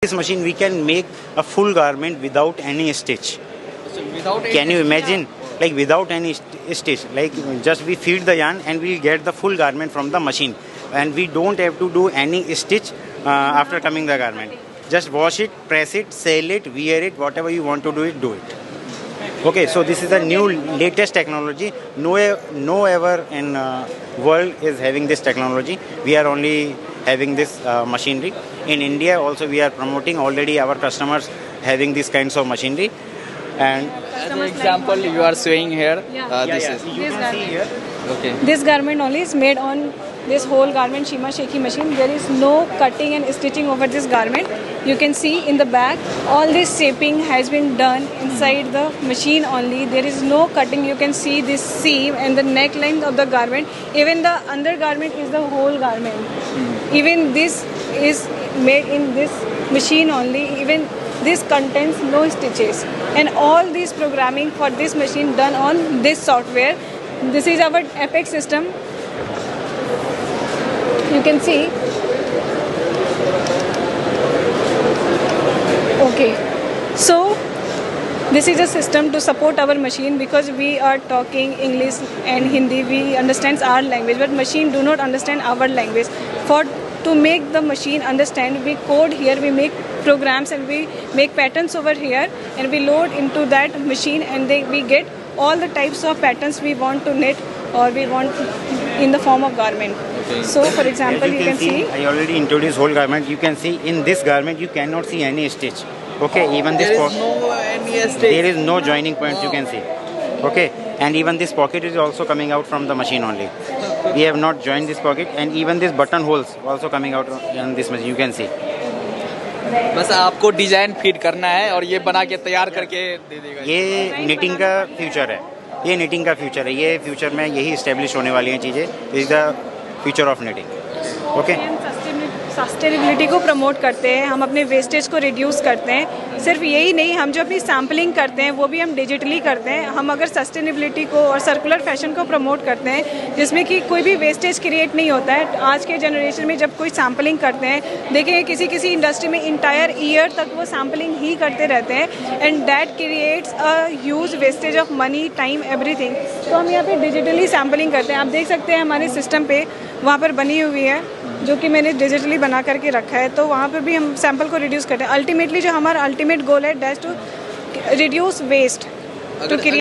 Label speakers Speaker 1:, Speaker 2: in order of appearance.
Speaker 1: This machine we can make a full garment without any stitch.
Speaker 2: So without any
Speaker 1: Can you
Speaker 2: stitch?
Speaker 1: imagine? Like without any stitch, like just we feed the yarn and we get the full garment from the machine, and we don't have to do any stitch after coming the garment. Just wash it, press it, sell it, wear it, whatever you want to do it, do it. Okay, so this is a new latest technology. No ever in world is having this technology. We are only having this machinery. In India also we are promoting already our customers having these kinds of machinery. And
Speaker 2: As an example, you are showing here. This is
Speaker 1: you
Speaker 3: This
Speaker 1: can see here.
Speaker 2: okay.
Speaker 3: This garment only is made on this whole garment Shima Sheki machine. There is no cutting and stitching over this garment. You can see in the back all this shaping has been done inside the machine only. There is no cutting. You can see this seam and the neckline of the garment. Even the undergarment is the whole garment. Even this is made in this machine only. Even this contains no stitches, and all this programming for this machine done on this software. This is our Apex system. You can see. Okay, so this is a system to support our machine, because we are talking English and Hindi. We understand our language, but machine do not understand our language. To make the machine understand, we code here, we make programs and we make patterns over here, and we load into that machine, and we get all the types of patterns we want to knit or we want in the form of garment.
Speaker 2: Okay.
Speaker 3: So for example,
Speaker 1: As
Speaker 3: you can see.
Speaker 1: I already introduced whole garment. You can see in this garment you cannot see any stitch. Okay, even this
Speaker 2: There is no any stitch.
Speaker 1: there is no joining points you can see. Okay, and even this pocket is also coming out from the machine only. We have not joined this pocket, and even this button holes also coming out in this machine. You can see.
Speaker 2: बस आपको design feed करना है और ये बना के तैयार करके दे देगा।
Speaker 1: ये निटिंग का फ्यूचर है। ये निटिंग का फ्यूचर है। ये फ्यूचर में यही इस्टेब्लिश होने वाली हैं चीज़ें। This is the future of knitting. Okay.
Speaker 3: Sustainability को प्रमोट करते हैं, हम अपने वेस्टेज को रिड्यूस करते हैं। सिर्फ यही नहीं, हम जो अपनी सैम्पलिंग करते हैं वो भी हम डिजिटली करते हैं। हम अगर सस्टेनेबिलिटी को और सर्कुलर फैशन को प्रमोट करते हैं, जिसमें कि कोई भी वेस्टेज क्रिएट नहीं होता है। आज के जनरेशन में जब कोई सैम्पलिंग करते हैं, देखिए किसी इंडस्ट्री में इंटायर ईयर तक वो सैम्पलिंग ही करते रहते हैं, and that creates a huge wastage of money, time, everything. तो हम यहाँ पे डिजिटली सैम्पलिंग करते हैं। आप देख सकते हैं हमारे सिस्टम पे वहाँ पर बनी हुई है, जो कि मैंने डिजिटली बना करके रखा है। तो वहाँ पे भी हम सैंपल को रिड्यूस करते हैं। अल्टीमेटली जो हमारा अल्टीमेट गोल है, that's to reduce waste to create